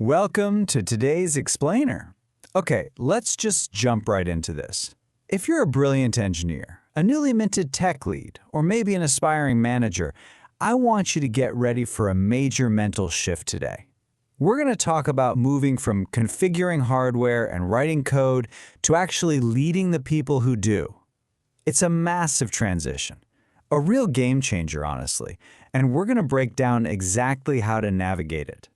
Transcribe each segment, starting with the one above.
Welcome to today's explainer. Okay, let's just jump right into this. If you're a brilliant engineer, a newly minted tech lead, or maybe an aspiring manager, I want you to get ready for a major mental shift today. We're going to talk about moving from configuring hardware and writing code to actually leading the people who do. It's a massive transition, a real game changer, honestly, and we're going to break down exactly how to navigate it.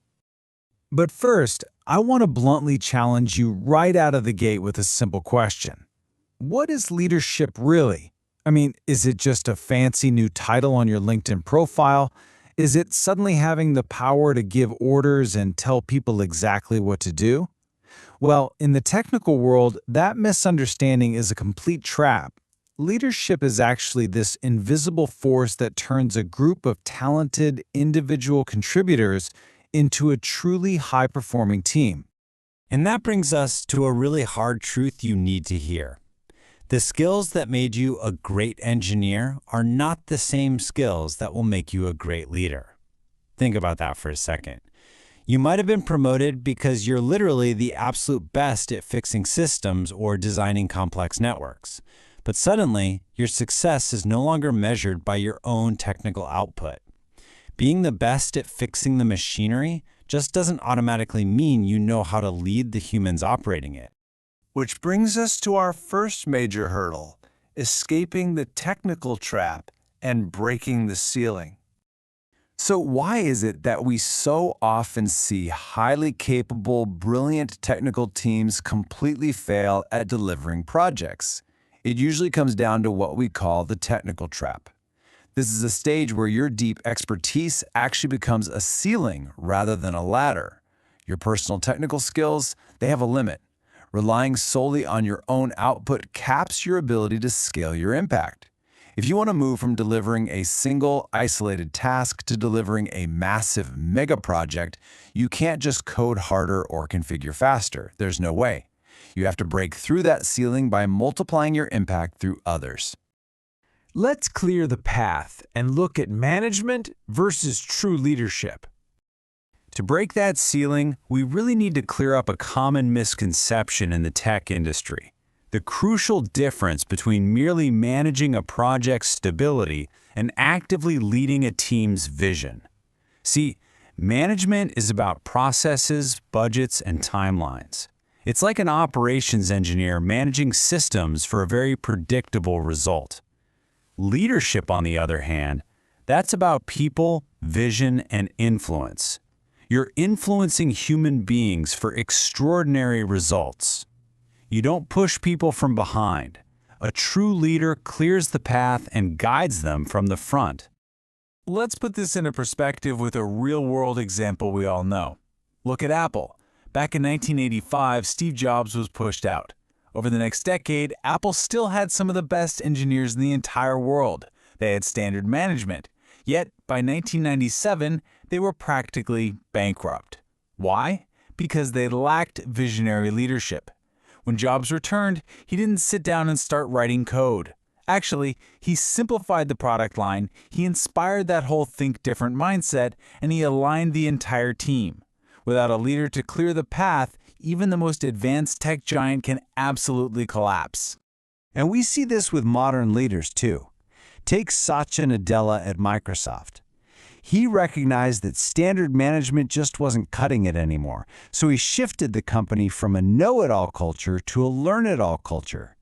But first, I want to bluntly challenge you right out of the gate with a simple question. What is leadership really? I mean, is it just a fancy new title on your LinkedIn profile? Is it suddenly having the power to give orders and tell people exactly what to do? Well, in the technical world, that misunderstanding is a complete trap. Leadership is actually this invisible force that turns a group of talented individual contributors into a truly high-performing team. And that brings us to a really hard truth you need to hear. The skills that made you a great engineer are not the same skills that will make you a great leader. Think about that for a second. You might have been promoted because you're literally the absolute best at fixing systems or designing complex networks. But suddenly, your success is no longer measured by your own technical output. Being the best at fixing the machinery just doesn't automatically mean you know how to lead the humans operating it. Which brings us to our first major hurdle, escaping the technical trap and breaking the ceiling. So why is it that we so often see highly capable, brilliant technical teams completely fail at delivering projects? It usually comes down to what we call the technical trap. This is a stage where your deep expertise actually becomes a ceiling rather than a ladder. Your personal technical skills, they have a limit. Relying solely on your own output caps your ability to scale your impact. If you want to move from delivering a single, isolated task to delivering a massive mega project, you can't just code harder or configure faster. There's no way. You have to break through that ceiling by multiplying your impact through others. Let's clear the path and look at management versus true leadership. To break that ceiling, we really need to clear up a common misconception in the tech industry: the crucial difference between merely managing a project's stability and actively leading a team's vision. See, management is about processes, budgets, and timelines. It's like an operations engineer managing systems for a very predictable result. Leadership, on the other hand, that's about people, vision, and influence. You're influencing human beings for extraordinary results. You don't push people from behind. A true leader clears the path and guides them from the front. Let's put this into perspective with a real-world example we all know. Look at Apple. Back in 1985, Steve Jobs was pushed out. Over the next decade, Apple still had some of the best engineers in the entire world. They had standard management. Yet, by 1997, they were practically bankrupt. Why? Because they lacked visionary leadership. When Jobs returned, he didn't sit down and start writing code. Actually, he simplified the product line, he inspired that whole think different mindset, and he aligned the entire team. Without a leader to clear the path, even the most advanced tech giant can absolutely collapse. And we see this with modern leaders too. Take Satya Nadella at Microsoft. He recognized that standard management just wasn't cutting it anymore, so he shifted the company from a know-it-all culture to a learn-it-all culture.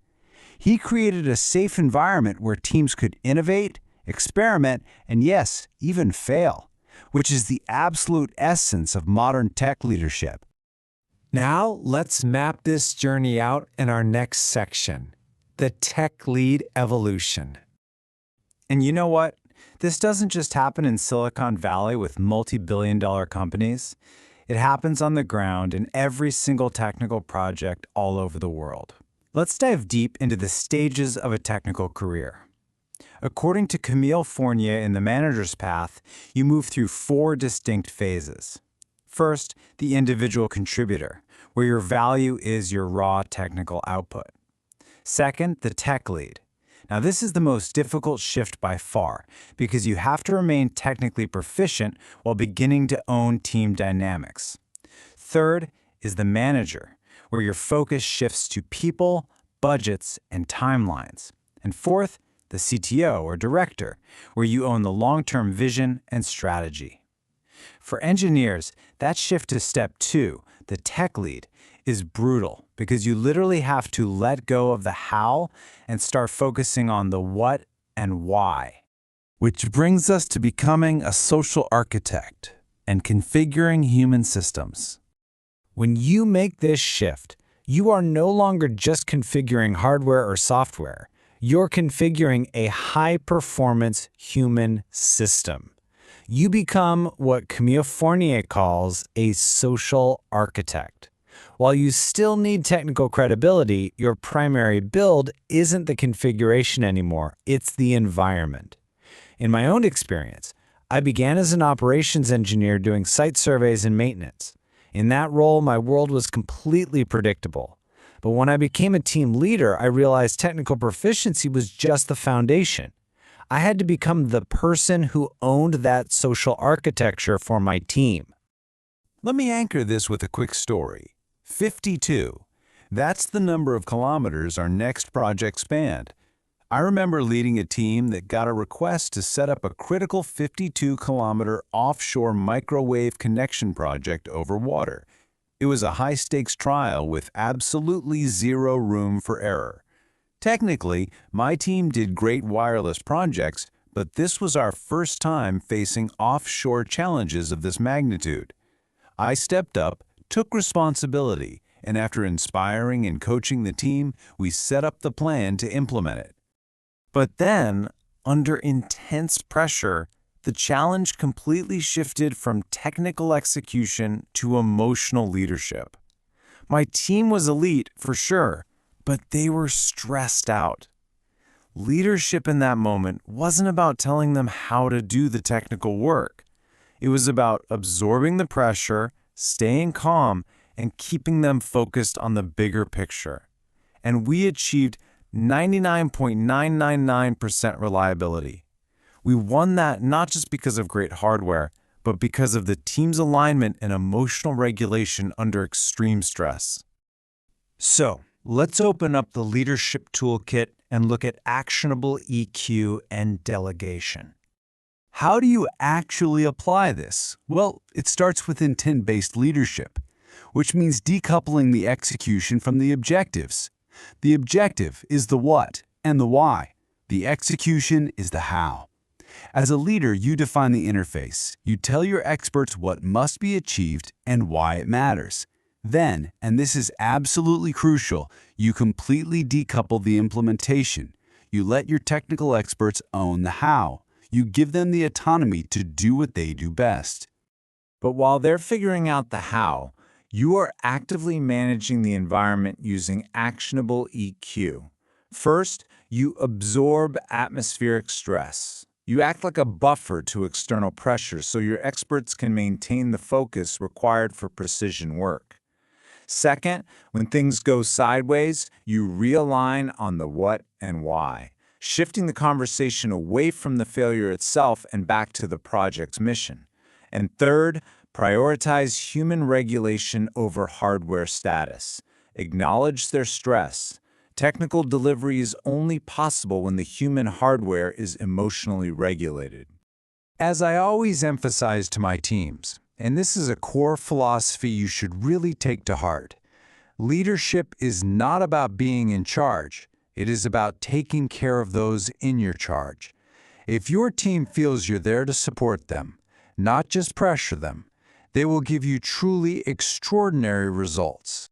He created a safe environment where teams could innovate, experiment, and yes, even fail, which is the absolute essence of modern tech leadership. Now, let's map this journey out in our next section, the tech lead evolution. And you know what? This doesn't just happen in Silicon Valley with multi-billion-dollar companies. It happens on the ground in every single technical project all over the world. Let's dive deep into the stages of a technical career. According to Camille Fournier in The Manager's Path, you move through 4 distinct phases. First, the individual contributor, where your value is your raw technical output. Second, the tech lead. Now, this is the most difficult shift by far because you have to remain technically proficient while beginning to own team dynamics. Third is the manager, where your focus shifts to people, budgets, and timelines. And fourth, the CTO or director, where you own the long-term vision and strategy. For engineers, that shift to step 2, the tech lead, is brutal because you literally have to let go of the how and start focusing on the what and why. Which brings us to becoming a social architect and configuring human systems. When you make this shift, you are no longer just configuring hardware or software. You're configuring a high-performance human system. You become what Camille Fournier calls a social architect. While you still need technical credibility, your primary build isn't the configuration anymore, it's the environment. In my own experience, I began as an operations engineer doing site surveys and maintenance. In that role, my world was completely predictable. But when I became a team leader, I realized technical proficiency was just the foundation. I had to become the person who owned that social architecture for my team. Let me anchor this with a quick story. 52. That's the number of kilometers our next project spanned. I remember leading a team that got a request to set up a critical 52-kilometer offshore microwave connection project over water. It was a high-stakes trial with absolutely zero room for error. Technically, my team did great wireless projects, but this was our first time facing offshore challenges of this magnitude. I stepped up, took responsibility, and after inspiring and coaching the team, we set up the plan to implement it. But then, under intense pressure, the challenge completely shifted from technical execution to emotional leadership. My team was elite, for sure, but they were stressed out. Leadership in that moment wasn't about telling them how to do the technical work. It was about absorbing the pressure, staying calm, and keeping them focused on the bigger picture. And we achieved 99.999% reliability. We won that not just because of great hardware, but because of the team's alignment and emotional regulation under extreme stress. So, let's open up the leadership toolkit and look at actionable EQ and delegation. How do you actually apply this? Well, it starts with intent-based leadership, which means decoupling the execution from the objectives. The objective is the what and the why. The execution is the how. As a leader, you define the interface. You tell your experts what must be achieved and why it matters. Then, and this is absolutely crucial, you completely decouple the implementation. You let your technical experts own the how. You give them the autonomy to do what they do best. But while they're figuring out the how, you are actively managing the environment using actionable EQ. First, you absorb atmospheric stress. You act like a buffer to external pressure so your experts can maintain the focus required for precision work. Second, when things go sideways, you realign on the what and why, shifting the conversation away from the failure itself and back to the project's mission. And third, prioritize human regulation over hardware status. Acknowledge their stress. Technical delivery is only possible when the human hardware is emotionally regulated. As I always emphasize to my teams, and this is a core philosophy you should really take to heart, leadership is not about being in charge. It is about taking care of those in your charge. If your team feels you're there to support them, not just pressure them, they will give you truly extraordinary results.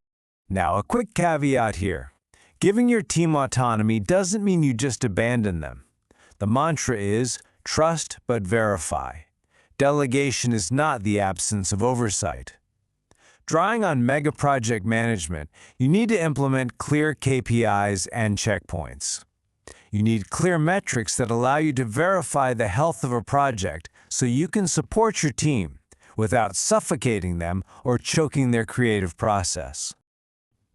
Now, a quick caveat here. Giving your team autonomy doesn't mean you just abandon them. The mantra is trust but verify. Delegation is not the absence of oversight. Drawing on mega project management, you need to implement clear KPIs and checkpoints. You need clear metrics that allow you to verify the health of a project so you can support your team without suffocating them or choking their creative process.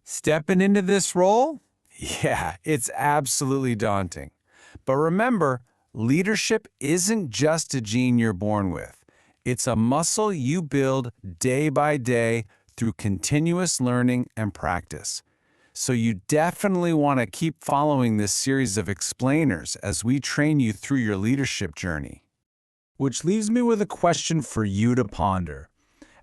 Stepping into this role? Yeah, it's absolutely daunting. But remember, leadership isn't just a gene you're born with. It's a muscle you build day by day through continuous learning and practice. So you definitely want to keep following this series of explainers as we train you through your leadership journey. Which leaves me with a question for you to ponder.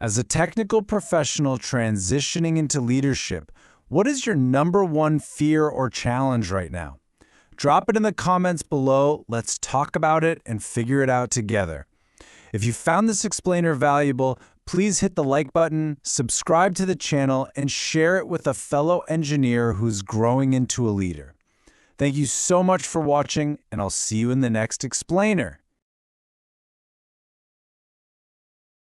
As a technical professional transitioning into leadership, what is your number one fear or challenge right now? Drop it in the comments below. Let's talk about it and figure it out together. If you found this explainer valuable, please hit the like button, subscribe to the channel, and share it with a fellow engineer who's growing into a leader. Thank you so much for watching, and I'll see you in the next explainer.